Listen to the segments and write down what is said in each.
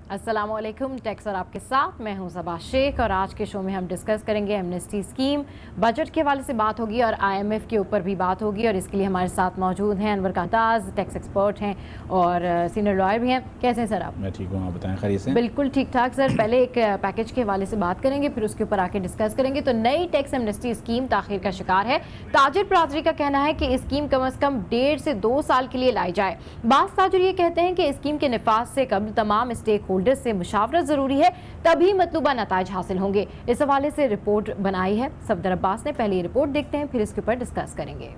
अस्सलामुअलैकुम। टैक्स और आपके साथ मैं हूं सबा शेख और आज के शो में हम डिस्कस करेंगे एमनेस्टी स्कीम। बजट के हवाले से बात होगी और IMF के ऊपर भी बात होगी और इसके लिए हमारे साथ मौजूद हैं अनवर कांताज, टैक्स एक्सपर्ट हैं और सीनियर लॉयर भी हैं। कैसे हैं सर आप? मैं ठीक हूँ, आप बताएं खैरियत से? बिल्कुल ठीक ठाक सर। पहले एक पैकेज के हवाले से बात करेंगे, फिर उसके ऊपर आके डिस्कस करेंगे। तो नई टैक्स एमनेस्टी स्कीम ताखीर का शिकार है। ताजिर बरादरी का कहना है कि स्कीम कम अज़ कम 1.5 से 2 साल के लिए लाई जाए। बाज़ ताजिर ये कहते हैं कि स्कीम के निफाज से कबल तमाम स्टेक होल्डर्स से मुशावरत जरूरी है, तभी मतलूबा नताइज हासिल होंगे। इस हवाले से रिपोर्ट बनाई है सफदर अब्बास ने। पहले रिपोर्ट देखते हैं, फिर इसके ऊपर डिस्कस करेंगे।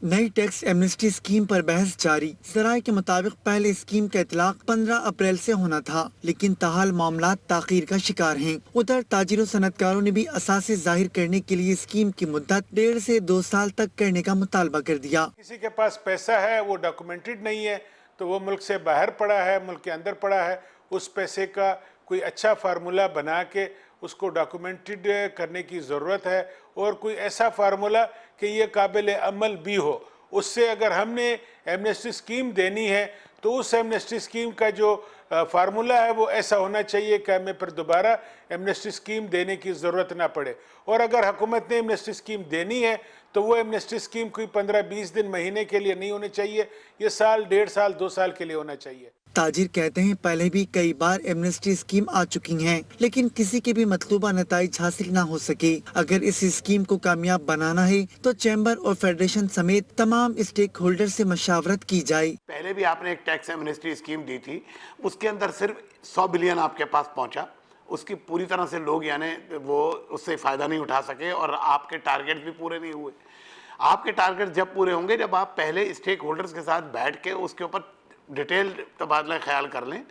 नई टैक्स एमनेस्टी स्कीम पर बहस जारी। जराये के मुताबिक पहले स्कीम का इतलाक 15 अप्रैल से होना था, लेकिन ताहाल मामला ताखीर का शिकार हैं। उधर ताजिरों सनतकारों ने भी असासे जाहिर करने के लिए स्कीम की मुद्दत 1.5 से 2 साल तक करने का मुतालबा कर दिया। किसी के पास पैसा है, वो डॉक्यूमेंटेड नहीं है, तो वो मुल्क से बाहर पड़ा है, मुल्क के अंदर पड़ा है, उस पैसे का कोई अच्छा फार्मूला बना के उसको डॉक्यूमेंटेड करने की ज़रूरत है और कोई ऐसा फार्मूला कि ये काबिल अमल भी हो। उससे अगर हमने एमनेस्टी स्कीम देनी है तो उस एमनेस्टी स्कीम का जो फार्मूला है वो ऐसा होना चाहिए कि हमें फिर दोबारा एमनेस्टी स्कीम देने की ज़रूरत ना पड़े। और अगर हुकूमत ने एमनेस्टी स्कीम देनी है तो वो एमनेस्टी स्कीम कोई 15-20 दिन, महीने के लिए नहीं होनी चाहिए, ये साल, 1.5 साल, 2 साल के लिए होना चाहिए। ताजिर कहते हैं पहले भी कई बार एमनेस्टी स्कीम आ चुकी हैं, लेकिन किसी के भी मतलूबा नताइज हासिल ना हो सके। अगर इस स्कीम को कामयाब बनाना है तो चैम्बर और फेडरेशन समेत तमाम स्टेक होल्डर से मशावरत की जाए। पहले भी आपने एक टैक्स एमनेस्टी स्कीम दी थी, उसके अंदर सिर्फ 100 बिलियन आपके पास पहुंचा, उसकी पूरी तरह से लोग यानी वो उससे फ़ायदा नहीं उठा सके और आपके टारगेट भी पूरे नहीं हुए। आपके टारगेट जब पूरे होंगे जब आप पहले स्टेक होल्डर्स के साथ बैठ के उसके ऊपर डिटेल तबादला ख्याल कर लें,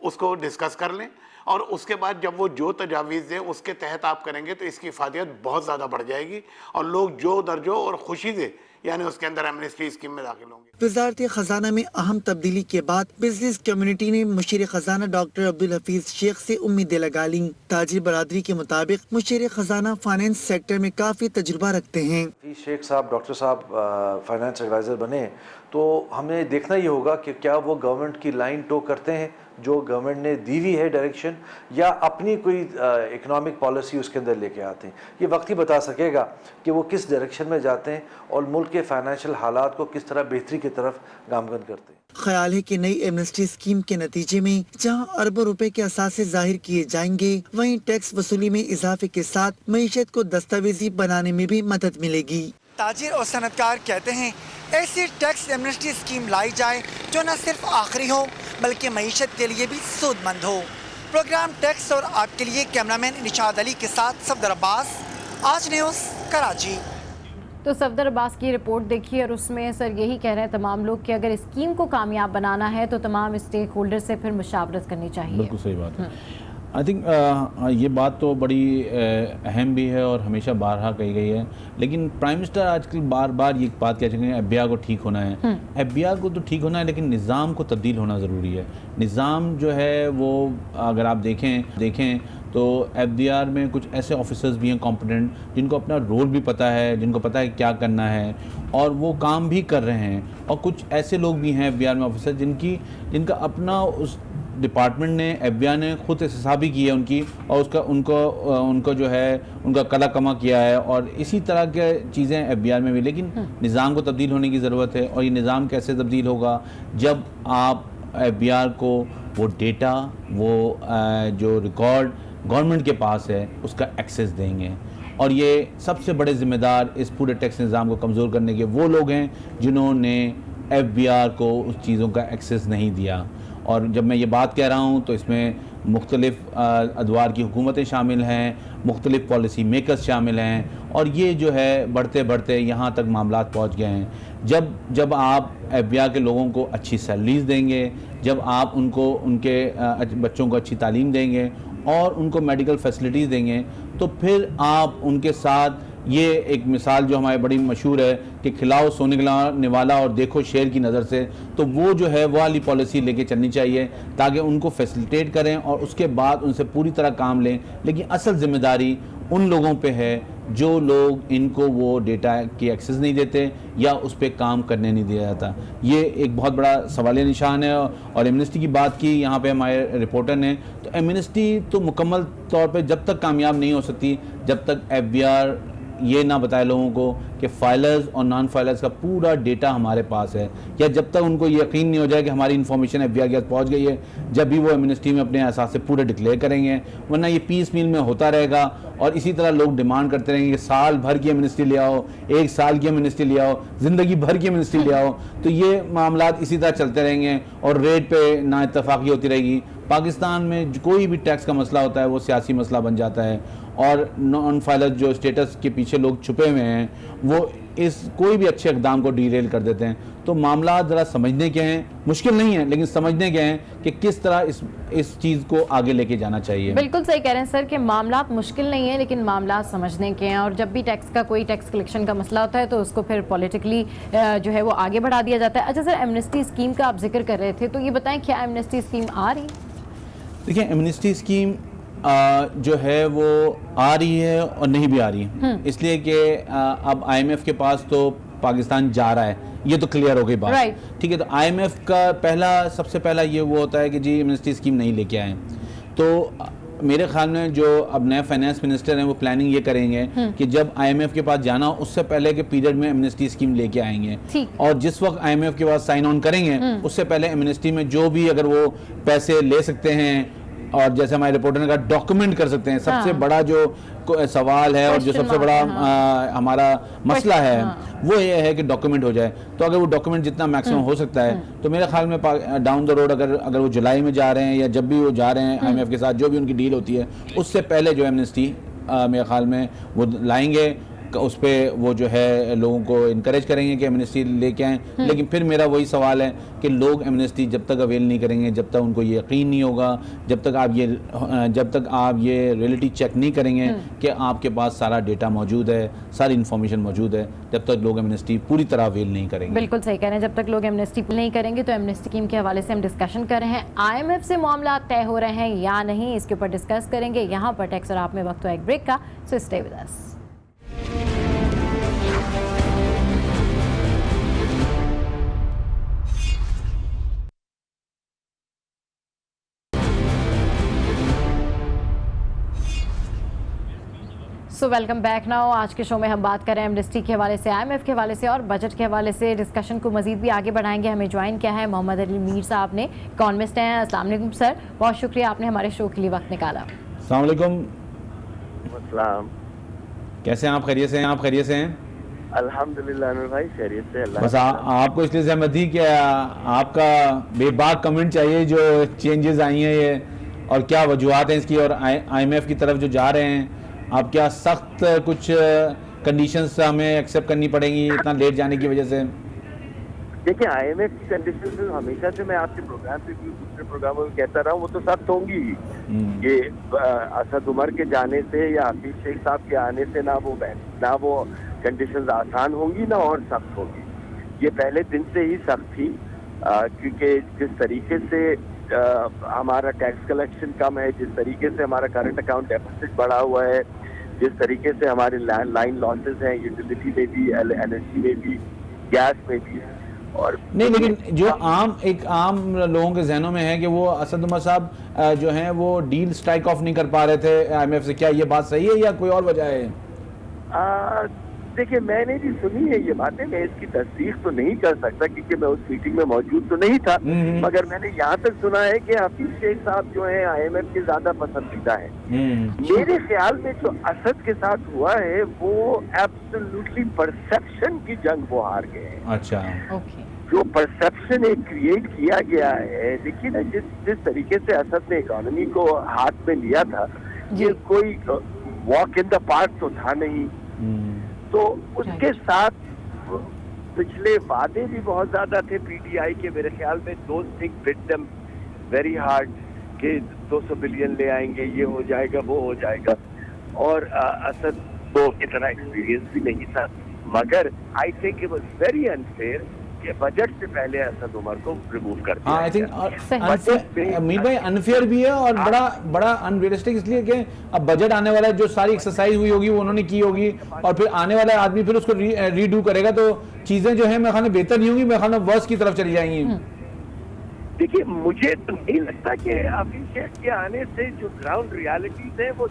उसको डिस्कस कर लें और उसके बाद जब वो जो तजावीज़ दें उसके तहत आप करेंगे तो इसकी इफादियत बहुत ज़्यादा बढ़ जाएगी और लोग जो दर्जो और खुशी से यानी उसके अंदर एमनेस्टी स्कीम में दाखिल होंगे। वजारत खजाना में अहम तब्दीली के बाद बिजनेस कम्युनिटी ने मुशीर खजाना डॉक्टर अब्दुल हफीज शेख से उम्मीदें लगा ली। ताजिर बरादरी के मुताबिक मुशीर खजाना फाइनेंस सेक्टर में काफी तजुर्बा रखते हैं। शेख साहब, डॉक्टर साहब फाइनेंस एडवाइजर बने तो हमें देखना ये होगा कि क्या वो गवर्नमेंट की लाइन टो करते हैं जो गवर्नमेंट ने दी हुई है डायरेक्शन, या अपनी कोई इकोनॉमिक पॉलिसी उसके अंदर लेके आते हैं। ये वक्त ही बता सकेगा कि वो किस डायरेक्शन में जाते हैं और मुल्क के फाइनेंशियल हालात को किस तरह बेहतरी की तरफ गामगन करते हैं। ख्याल है कि नई एमनेस्टी स्कीम के नतीजे में जहां अरबों रुपए के असासे जाहिर किए जाएंगे, वहीं टैक्स वसूली में इजाफे के साथ मईशत को दस्तावेजी बनाने में भी मदद मिलेगी। ताजिर और सनतकार कहते हैं ऐसी टैक्स एमनेस्टी स्कीम लाई जाए जो न सिर्फ आखिरी हो बल्कि मईशत के लिए भी सूदमंद हो। प्रोग्राम टैक्स और आपके लिए कैमरामैन निशाद अली के साथ सफदर अब्बास, आज न्यूज़, कराची। तो सफदर अब्बास की रिपोर्ट देखिए और उसमें सर यही कह रहे हैं तमाम लोग कि अगर स्कीम को कामयाब बनाना है तो तमाम स्टेक होल्डर से फिर मुशावरत करनी चाहिए। बिल्कुल सही बात है। आई थिंक ये बात तो बड़ी अहम भी है और हमेशा बारहा कही गई है, लेकिन प्राइम मिनिस्टर आजकल बार बार ये बात कह चुके हैं FBI को ठीक होना है। FBI को तो ठीक होना है, लेकिन निज़ाम को तब्दील होना ज़रूरी है। निज़ाम जो है वो अगर आप देखें तो FDR में कुछ ऐसे ऑफिसर्स भी हैं कॉम्पिटेंट, जिनको अपना रोल भी पता है, जिनको पता है क्या करना है और वो काम भी कर रहे हैं। और कुछ ऐसे लोग भी हैं FDR में ऑफिसर जिनका अपना उस डिपार्टमेंट ने FBI ने खुद हिसाबी की है उनकी, और उसका उनको जो है उनका कला कमा किया है। और इसी तरह के चीज़ें FDR में भी, लेकिन निज़ाम को तब्दील होने की ज़रूरत है। और ये निज़ाम कैसे तब्दील होगा? जब आप FDR को वो डेटा, वो जो रिकॉर्ड गवर्नमेंट के पास है उसका एक्सेस देंगे। और ये सबसे बड़े ज़िम्मेदार इस पूरे टैक्स निज़ाम को कमज़ोर करने के वो लोग हैं जिन्होंने FDR को उस चीज़ों का एक्सेस नहीं दिया। और जब मैं ये बात कह रहा हूँ तो इसमें मुख्तलिफ़ अदवार की हुकूमतें शामिल हैं, मुख्तलिफ़ पॉलिसी मेकर्स शामिल हैं, और ये जो है बढ़ते बढ़ते यहाँ तक मामलात पहुँच गए हैं। जब आप FDR के लोगों को अच्छी सैलरीज़ देंगे, जब आप उनको उनके बच्चों को अच्छी तालीम देंगे और उनको मेडिकल फैसिलिटीज़ देंगे, तो फिर आप उनके साथ ये एक मिसाल जो हमारी बड़ी मशहूर है कि खिलाओ सोने खिलाने वाला और देखो शेर की नज़र से, तो वो जो है वो वाली पॉलिसी लेके चलनी चाहिए ताकि उनको फैसिलिटेट करें और उसके बाद उनसे पूरी तरह काम लें। लेकिन असल ज़िम्मेदारी उन लोगों पे है जो लोग इनको वो डेटा की एक्सेस नहीं देते या उस पर काम करने नहीं दिया जाता। ये एक बहुत बड़ा सवालिया निशान है। और एमनेस्टी की बात की यहाँ पे हमारे रिपोर्टर ने, तो एमनेस्टी तो मुकम्मल तौर पे जब तक कामयाब नहीं हो सकती जब तक FBI ये ना बताए लोगों को कि फाइलर्स और नॉन फाइलर्स का पूरा डेटा हमारे पास है, या जब तक उनको ये यकीन नहीं हो जाए कि हमारी इन्फॉर्मेशन FBI के पास पहुँच गई है, जब भी वो एमनेस्टी में अपने एहसास से पूरे डिक्लेयर करेंगे। वरना ये पीस मील में होता रहेगा और इसी तरह लोग डिमांड करते रहेंगे कि साल भर की एमनेस्टी ले आओ, 1 साल की एमनेस्टी ले आओ, ज़िंदगी भर की एमनेस्टी ले आओ। तो ये मामला इसी तरह चलते रहेंगे और रेट पे ना इत्तफाक़ी होती रहेगी। पाकिस्तान में कोई भी टैक्स का मसला होता है वो सियासी मसला बन जाता है, और नॉन फाइलर जो स्टेटस के पीछे लोग छुपे हुए हैं वो इस कोई भी अच्छे इक़दाम को डीरेल कर देते हैं। तो मामला ज़रा समझने के हैं, मुश्किल नहीं है लेकिन समझने के हैं कि किस तरह इस चीज़ को आगे लेके जाना चाहिए। बिल्कुल सही कह रहे हैं सर कि मामला मुश्किल नहीं है लेकिन मामला समझने के हैं, और जब भी कोई टैक्स कलेक्शन का मसला होता है तो उसको फिर पॉलिटिकली जो है वो आगे बढ़ा दिया जाता है। अच्छा सर, एमनेस्टी स्कीम का आप जिक्र कर रहे थे, तो ये बताएं क्या एमनेस्टी स्कीम आ रही? देखिए, एमनेस्टी स्कीम जो है वो आ रही है और नहीं भी आ रही है, इसलिए कि अब IMF के पास तो पाकिस्तान जा रहा है, ये तो क्लियर हो गई बात। ठीक है, तो IMF का सबसे पहला ये वो होता है कि जी एमनेस्टी स्कीम नहीं लेके आए। तो मेरे ख्याल में जो अब नए फाइनेंस मिनिस्टर हैं वो प्लानिंग ये करेंगे कि जब IMF के पास जाना हो उससे पहले के पीरियड में एमनेस्टी स्कीम लेके आएंगे, और जिस वक्त IMF के पास साइन ऑन करेंगे उससे पहले एमनेस्टी में जो भी अगर वो पैसे ले सकते हैं और जैसे हमारे रिपोर्टर ने कहा डॉक्यूमेंट कर सकते हैं। सबसे बड़ा जो सवाल है और जो सबसे बड़ा हमारा मसला है वो ये है कि डॉक्यूमेंट हो जाए। तो अगर वो डॉक्यूमेंट जितना मैक्सिमम हो सकता है तो मेरे ख्याल में डाउन द रोड अगर वो जुलाई में जा रहे हैं या जब भी वो जा रहे हैं IMF के साथ जो भी उनकी डील होती है उससे पहले जो एमनेस्टी मेरे ख्याल में वो लाएंगे, उस पर वो जो है लोगों को इनकरेज करेंगे कि एमनेस्टी लेके आएँ। लेकिन फिर मेरा वही सवाल है कि लोग एमनेस्टी जब तक अवेल नहीं करेंगे, जब तक उनको ये यकीन नहीं होगा, जब तक आप ये रियलिटी चेक नहीं करेंगे कि आपके पास सारा डेटा मौजूद है, सारी इन्फॉर्मेशन मौजूद है, जब तक लोग एमनेस्टी पूरी तरह अवेल नहीं करेंगे। बिल्कुल सही कह रहे हैं, जब तक लोग एमनेस्टी नहीं करेंगे। तो एमनेस्टी स्कीम के हवाले से हम डिस्कशन कर रहे हैं, IMF से मामला तय हो रहे हैं या नहीं, इसके ऊपर डिस्कस करेंगे। यहाँ पर टैक्स और आप में वक्त हुआ एक ब्रेक का, so stay with us. So welcome back now. आज के शो में हम बात कर रहे हैं एमनेस्टी के हवाले से, IMF के हवाले से और बजट के हवाले से। डिस्कशन को मजीद भी आगे बढ़ाएंगे। हमें ज्वाइन किया है मोहम्मद अली मीर साहब ने, इकोनॉमिस्ट हैं। अस्सलाम वालेकुम सर, बहुत शुक्रिया आपने हमारे शो के लिए वक्त निकाला। अस्सलाम वालेकुम। कैसे हैं आप? खैरियत से हैं? आप खैरियत से हैं? अल्हम्दुलिल्लाह अनवर भाई, खैरियत से। अल्लाह बस आपको इसलिए सहमत थी कि आपका बेबाक कमेंट चाहिए जो चेंजेस आई हैं ये, और क्या वजूहत हैं इसकी, और IMF की तरफ जो जा रहे हैं आप क्या सख्त कुछ कंडीशंस हमें एक्सेप्ट करनी पड़ेंगी इतना लेट जाने की वजह से? देखिए, IMF की कंडीशन हमेशा से मैं आपके प्रोग्राम पे भी दूसरे प्रोग्रामों में कहता रहा हूँ, वो तो सख्त होंगी ही। ये असद उमर के जाने से या हफीज शेख साहब के आने से ना वो कंडीशंस आसान होंगी ना और सख्त होंगी। ये पहले दिन से ही सख्त थी, क्योंकि जिस तरीके से हमारा टैक्स कलेक्शन कम है, जिस तरीके से हमारा करंट अकाउंट डेफिसिट बढ़ा हुआ है, जिस तरीके से हमारे लाइन लॉसेस हैं यूटिलिटी में भी, एनर्जी में भी, गैस में भी। और नहीं, लेकिन जो आम लोगों के जहनों में है कि वो असद उमर साहब जो हैं वो डील स्ट्राइक ऑफ नहीं कर पा रहे थे IMF से, क्या ये बात सही है या कोई और वजह है? देखिए, मैंने भी सुनी है ये बातें, मैं इसकी तस्दीक तो नहीं कर सकता क्योंकि मैं उस मीटिंग में मौजूद तो नहीं था, मगर मैंने यहाँ तक सुना है कि हफीज शेख साहब जो हैं IMF के ज्यादा पसंदीदा हैं। मेरे ख्याल में जो असद के साथ हुआ है वो एब्सोल्युटली परसेप्शन की जंग वो हार गए हैं। अच्छा, जो परसेप्शन एक क्रिएट किया गया है, देखिए ना, जिस तरीके से असद ने इकोनॉमी को हाथ में लिया था, ये कोई वॉक इन द पार्क तो था नहीं। तो उसके साथ पिछले वादे भी बहुत ज्यादा थे PTI के, मेरे ख्याल में those thing hit them very hard कि 200 बिलियन ले आएंगे, ये हो जाएगा, वो हो जाएगा, और असद को इतना एक्सपीरियंस भी नहीं था। मगर I think it was very unfair कि बजट से पहले असद उमर को रिमूव कर दिया हाँ आई थिंक गया। मीर भाई अनफेयर भी है और बड़ा अनरियलिस्टिक इसलिए कि अब बजट आने वाला है, जो सारी एक्सरसाइज हुई होगी वो उन्होंने की होगी और फिर आने वाला आदमी फिर उसको रीडू करेगा, तो चीजें जो है मेरे ख्याल में बेहतर नहीं होंगी, मेरे ख्याल में वर्स की तरफ चली जाएंगी। देखिए मुझे तो नहीं लगता कि अभी शेख के आने से जो ग्राउंड रियलिटीज है वो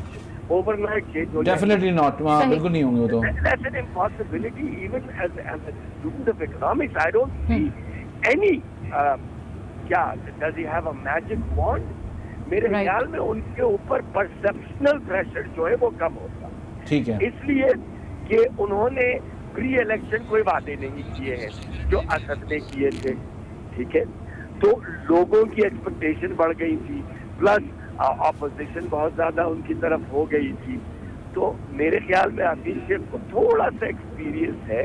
ओवरनाइट चेंज हो जाएगी। डेफिनेटली नॉट, वहाँ बिल्कुल नहीं होंगे वो तो। That's an impossibility even as a student of economics. I don't see any क्या does he have a magic wand? मेरे ख्याल में उनके ऊपर परसेप्शनल प्रेशर जो है वो कम होगा। ठीक है, इसलिए कि उन्होंने प्री इलेक्शन कोई वादे नहीं किए हैं जो असद ने किए थे, ठीक है, तो लोगों की एक्सपेक्टेशन बढ़ गई थी, प्लस ऑपोजिशन बहुत ज्यादा उनकी तरफ हो गई थी, तो मेरे ख्याल में हफीज शेख को थोड़ा सा एक्सपीरियंस है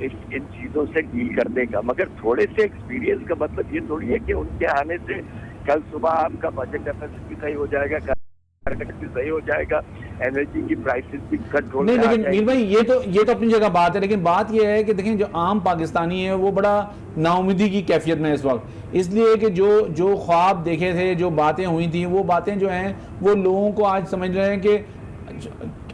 इन चीजों से डील करने का, मगर थोड़े से एक्सपीरियंस का मतलब ये थोड़ी है कि उनके आने से कल सुबह आपका बजट डेफिसिट भी सही हो जाएगा, मार्केट भी सही हो जाएगा, एनर्जी की प्राइसेस भी कंट्रोल नहीं, लेकिन मीर भाई ये तो अपनी जगह बात है, लेकिन बात ये है कि देखें जो आम पाकिस्तानी है वो बड़ा नाउमीदी की कैफियत में इस वक्त, इसलिए कि जो ख्वाब देखे थे, जो बातें हुई थी, वो बातें जो हैं वो लोगों को आज समझ रहे हैं कि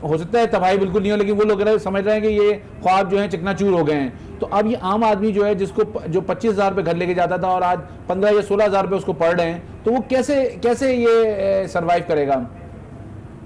हो सकता है तबाही बिल्कुल नहीं हो, लेकिन वो लोग समझ रहे हैं कि ये ख्वाब जो है चकनाचूर हो गए हैं। तो अब ये आम आदमी जो है जिसको जो 25,000 रुपये घर लेके जाता था और आज 15 या 16,000 रुपये उसको पड़ रहे हैं, तो वो कैसे ये सरवाइव करेगा?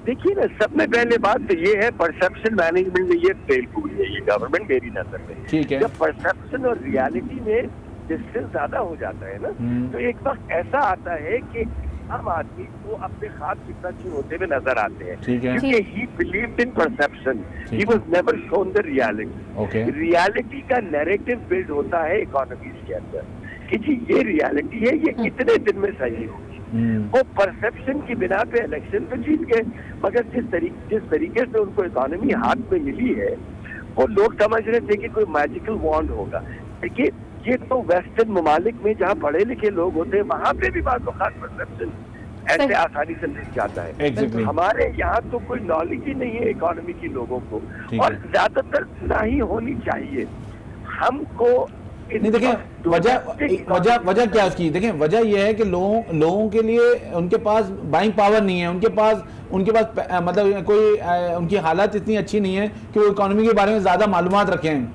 देखिए ना, सबसे पहले बात तो ये है परसेप्शन मैनेजमेंट में ये फेल हुई है ये गवर्नमेंट मेरी नजर में। ठीक है, जब परसेप्शन और रियलिटी में डिस्टेंस ज्यादा हो जाता है ना, तो एक वक्त ऐसा आता है कि आम आदमी को अपने ख्वाब कितना चूर होते हुए नजर आते हैं, ठीक है, क्योंकि ही believed in perception, he was never shown the reality. Okay, reality का नैरेटिव बिल्ड होता है इकोनॉमीज के अंदर कि जी ये रियलिटी है, ये कितने दिन में सही होगी। वो परसेप्शन की बिना पे इलेक्शन तो जीत गए, मगर जिस तरीके से उनको इकोनॉमी हाथ में मिली है वो लोग समझ रहे थे कि कोई मैजिकल वॉन्ड होगा। देखिए ये तो वेस्टर्न ममालिक में जहाँ पढ़े लिखे लोग होते हैं वहां पे भी बात खास परसेप्शन ऐसे आसानी से मिल जाता है। Exactly. हमारे यहाँ तो कोई नॉलेज ही नहीं है इकोनॉमी की लोगों को, और ज्यादातर ना ही होनी चाहिए हमको। नहीं देखें वजह क्या उसकी, देखें वजह यह है कि लोगों के लिए उनके पास बाइंग पावर नहीं है, उनके पास मतलब कोई उनकी हालत इतनी अच्छी नहीं है कि वो इकोनॉमी के बारे में ज्यादा मालूमात रखें,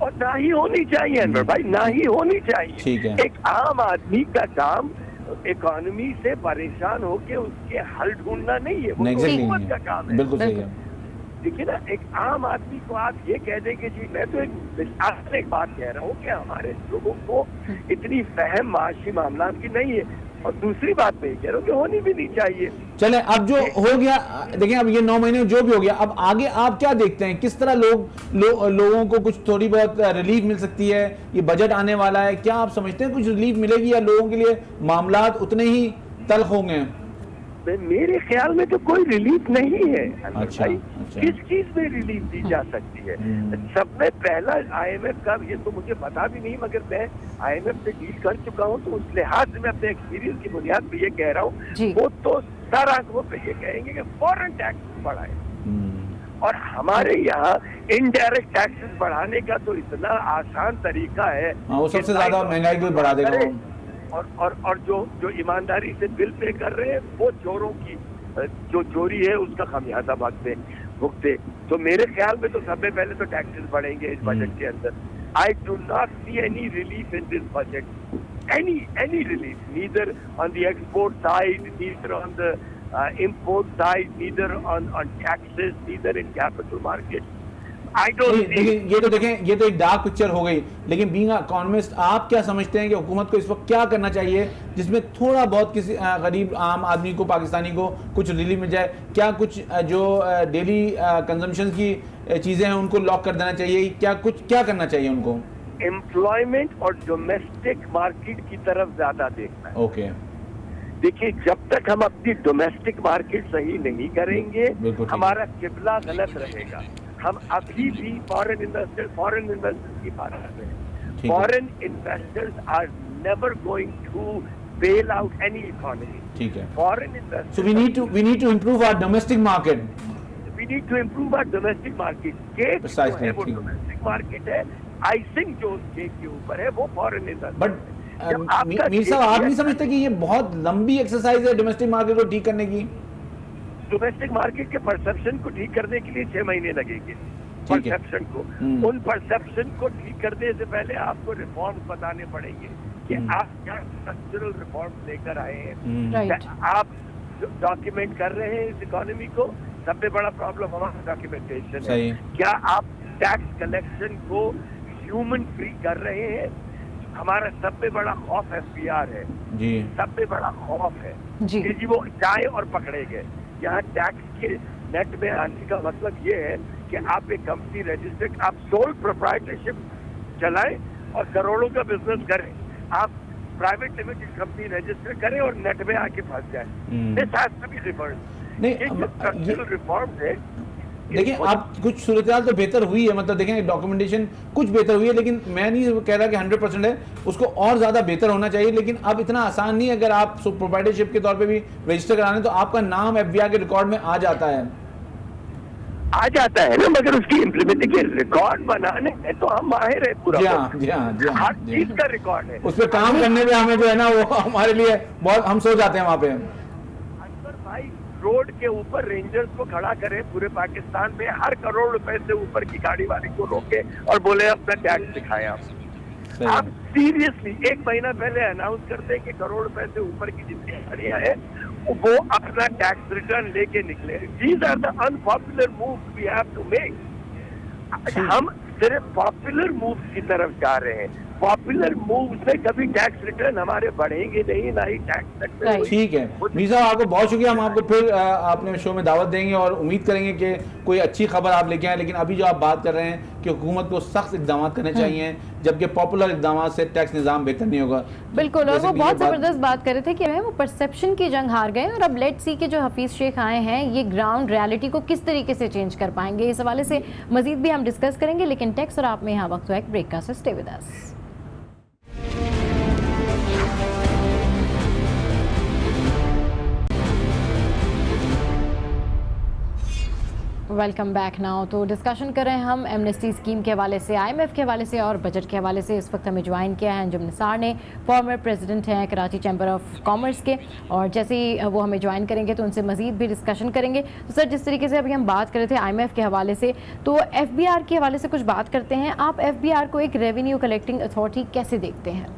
और ना ही होनी चाहिए अनवर भाई, ना ही होनी चाहिए। ठीक है, एक आम आदमी का काम इकोनॉमी से परेशान होके उसके हल ढूंढना नहीं है, वो तो हुकूमत का काम है। बिल्कुल सही है। देखिए ना, एक आम आदमी को आप ये कह दें कि जी मैं तो एक बात कह रहा हूँ कि हमारे लोगों को इतनी फहम माशी मामला की नहीं है, और दूसरी बात मैं ये कह रहा हूँ कि होनी भी नहीं चाहिए। चले अब जो हो गया, देखें अब ये 9 महीने जो भी हो गया, अब आगे आप क्या देखते हैं, किस तरह लोगों को कुछ थोड़ी बहुत रिलीफ मिल सकती है? ये बजट आने वाला है, क्या आप समझते हैं कुछ रिलीफ मिलेगी या लोगों के लिए मामलात उतने ही तल्ख होंगे? मेरे ख्याल में तो कोई रिलीफ नहीं है। अच्छा, किस चीज में रिलीफ दी जा सकती है? सबसे पहला IMF का, ये तो मुझे पता भी नहीं, मगर मैं IMF से डील कर चुका हूँ, तो उस लिहाज से मैं अपने एक्सपीरियंस की बुनियाद पे ये कह रहा हूँ, वो तो सर आंखों पे ये कहेंगे कि फॉरेन टैक्स बढ़ाए, और हमारे यहाँ इनडायरेक्ट टैक्सेस बढ़ाने का तो इतना आसान तरीका है, वो सबसे ज्यादा महंगाई को बढ़ा देगा, और जो ईमानदारी से बिल पे कर रहे हैं वो चोरों की जो चोरी है उसका खमियाजा भुगते। तो मेरे ख्याल में तो सबसे पहले तो टैक्सेस बढ़ेंगे इस बजट के अंदर। I do not see any relief in this budget, any relief, neither on the export side, neither on the import side, neither on taxes, neither in capital market. ये तो एक डार्क पिक्चर हो गई, लेकिन being economist आप क्या समझते हैं कि हुकूमत को इस वक्त क्या करना चाहिए जिसमें थोड़ा बहुत किसी गरीब आम आदमी को, पाकिस्तानी को कुछ रिलीफ मिल जाए? क्या कुछ जो डेली कंजम्पशन की चीजें हैं उनको लॉक कर देना चाहिए? क्या करना चाहिए उनको? एम्प्लॉयमेंट और डोमेस्टिक मार्केट की तरफ ज्यादा देखना है। ओके, देखिए जब तक हम अपनी डोमेस्टिक मार्केट सही नहीं करेंगे हमारा किबला गलत रहेगा। हम अभी भी फॉरेन इन्वेस्टर्स की बात कर रहे हैं। Foreign investors are never going to bail out any economy. ठीक है, foreign investors, so we need to improve our domestic market. We need to improve our domestic market. Gate जो है वो डोमेस्टिक मार्केट है, आइसिंग जो उस cake के ऊपर है वो फॉरेन इन्वेस्टमेंट। बट मीर साहब, आप नहीं समझते कि ये बहुत लंबी एक्सरसाइज है डोमेस्टिक मार्केट को ठीक करने की? डोमेस्टिक मार्केट के परसेप्शन को ठीक करने के लिए 6 महीने लगेंगे। परसेप्शन को, उन परसेप्शन को ठीक करने से पहले आपको रिफॉर्म्स बताने पड़ेंगे कि आप क्या स्ट्रक्चरल रिफॉर्म्स लेकर आए हैं। आप डॉक्यूमेंट कर रहे हैं इस इकोनॉमी को, सबसे बड़ा प्रॉब्लम हमारा डॉक्यूमेंटेशन है। क्या आप टैक्स कलेक्शन को ह्यूमन फ्री कर रहे हैं? हमारा सबसे बड़ा खौफ FBR है जी, सबसे बड़ा खौफ है जी कि वो जाए और पकड़े गए। यहाँ टैक्स के नेट में आने का मतलब ये है कि आप एक कंपनी रजिस्टर्ड, आप सोल प्रोप्राइटरशिप चलाएं और करोड़ों का बिजनेस करें। आप प्राइवेट लिमिटेड कंपनी रजिस्टर करें और नेट में आके फंस जाए। This has to be reversed. ये स्ट्रक्चरल रिफॉर्म्स है। देखिए, आप कुछ सूरत तो बेहतर हुई है, मतलब देखें डॉक्यूमेंटेशन कुछ बेहतर हुई है, लेकिन मैं नहीं कह रहा कि 100% है, उसको और ज़्यादा बेहतर होना चाहिए। लेकिन अब इतना आसान नहीं है। अगर आप प्रोप्राइटरशिप के तौर पे भी रजिस्टर कराने तो आपका नाम FBR के रिकॉर्ड में आ जाता है ना, मगर उसकी इम्प्लीमेंटेशन रिकॉर्ड बनाने में तो हम माहिर है पूरा। हर चीज का रिकॉर्ड है, उस पर काम करने में हमें जो है ना वो हमारे लिए बहुत, हम सो जाते हैं वहाँ पे। भाई रोड के ऊपर रेंजर्स को खड़ा करें पूरे पाकिस्तान में, हर करोड़ रुपए से ऊपर की गाड़ी वाले को रोके और बोले अपना टैक्स दिखाएं। आप सीरियसली 1 महीना पहले अनाउंस करते हैं कि करोड़ रुपए से ऊपर की जितनी गाड़ियां हैं वो अपना टैक्स रिटर्न लेके निकले। These are the unpopular moves we have to make. हम सिर्फ पॉपुलर मूव्स की तरफ जा रहे हैं। पॉपुलर मूव से कभी टैक्स रिटर्न हमारे बढ़ेंगे नहीं, ना ही टैक्स। ठीक है मीर साहब, आपको बहुत शुक्रिया। हम आपको फिर अपने शो में दावत देंगे और उम्मीद करेंगे कि कोई अच्छी खबर आप लेके आए। लेकिन अभी जो आप बात कर रहे हैं कि हुकूमत को सख्त इकदाम करने चाहिए, जबकि पॉपुलर इकदाम से टैक्स निज़ाम बेहतर नहीं होगा। बिल्कुल, और वो बहुत ज़बरदस्त बात कर रहे थे कि वो परसेप्शन की जंग हार गए और अब लेट्स सी के जो हफीज़ शेख आए हैं ये ग्राउंड रियलिटी को किस तरीके से चेंज कर पाएंगे। इस हवाले से मजीद भी हम डिस्कस करेंगे, लेकिन टैक्स और आप में यहाँ वक्त हुआ एक ब्रेक का, so stay with us. Welcome back now. तो डिस्कशन कर रहे हैं हम एमनेस्टी स्कीम के हवाले से, IMF के हवाले से और बजट के हवाले से। इस वक्त हमें ज्वाइन किया है अंजुम निसार ने, फॉर्मर प्रेसिडेंट हैं कराची चैम्बर ऑफ कॉमर्स के, और जैसे ही वो हमें ज्वाइन करेंगे तो उनसे मजीद भी डिस्कशन करेंगे। तो सर, जिस तरीके से अभी हम बात कर रहे थे IMF के हवाले से, तो FBR के हवाले से कुछ बात करते हैं। आप FBR को एक रेवेन्यू कलेक्टिंग अथॉरिटी कैसे देखते हैं?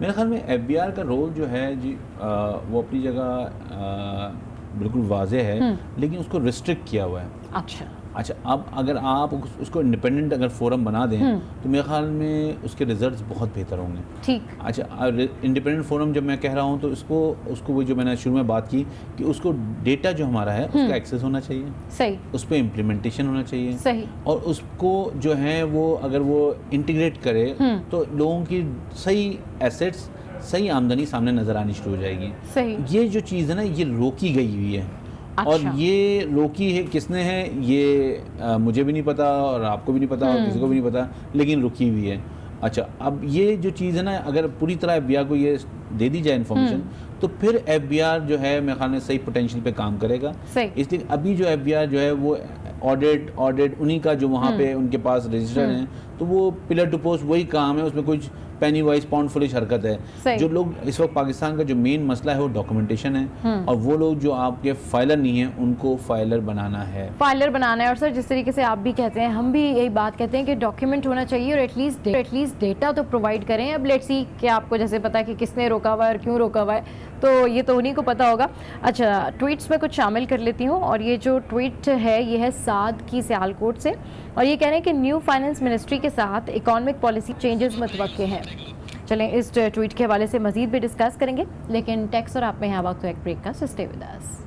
मेरे ख्याल में FBR का रोल जो है जी वो अपनी जगह बिल्कुल वाज़े है, लेकिन उसको रिस्ट्रिक्ट किया हुआ है। अच्छा, अब अगर आप उसको इंडिपेंडेंट अगर फोरम बना दें तो मेरे ख्याल में उसके रिजल्ट्स बहुत बेहतर होंगे। ठीक। अच्छा, इंडिपेंडेंट फोरम जब मैं कह रहा हूँ तो उसको वो जो मैंने शुरू में बात की कि उसको डेटा जो हमारा है उसका एक्सेस होना चाहिए, सही, उस पर इम्प्लीमेंटेशन होना चाहिए, सही, और उसको जो है वो अगर वो इंटीग्रेट करे तो लोगों की सही एसेट्स, सही आमदनी सामने नजर आनी शुरू हो जाएगी। सही। ये जो चीज़ है ना ये रोकी गई हुई है। अच्छा। और ये रोकी है किसने है ये मुझे भी नहीं पता और आपको भी नहीं पता और किसी को भी नहीं पता, लेकिन रुकी हुई है। अच्छा, अब ये जो चीज़ है ना अगर पूरी तरह FBR को ये दे दी जाए इन्फॉर्मेशन तो फिर FBR जो है मेरे ख्याल में सही पोटेंशियल पे काम करेगा। इसलिए अभी जो FBR जो है वो ऑडिट उन्हीं का जो वहाँ पे उनके पास रजिस्टर हैं, तो वो पिलर टू पोस्ट वही काम है, उसमें कुछ पेनी वाइज पाउंड फुलिश हरकत है। जो लोग इस वक्त पाकिस्तान का जो मेन मसला है वो डॉक्यूमेंटेशन है, और वो लोग जो आपके फाइलर नहीं है उनको फाइलर बनाना है। और सर, जिस तरीके से आप भी कहते हैं, हम भी यही बात कहते हैं कि डॉक्यूमेंट होना चाहिए और एटलीस्ट डेटा तो प्रोवाइड करें। अब लेट्स सी कि आपको जैसे पता है कि किसने रोका हुआ है और क्यों रोका हुआ है, तो ये तो उन्हीं को पता होगा। अच्छा, ट्वीट्स में कुछ शामिल कर लेती हूँ, और ये जो ट्वीट है ये है साद की सियालकोट से, और ये कह रहे हैं कि न्यू फाइनेंस मिनिस्ट्री के साथ इकोनॉमिक पॉलिसी चेंजेस मुतवक्के हैं। चलें इस ट्वीट के हवाले से मजीद भी डिस्कस करेंगे, लेकिन टैक्स और आप में यहाँ वक्त एक ब्रेक का, सो स्टे विद अस।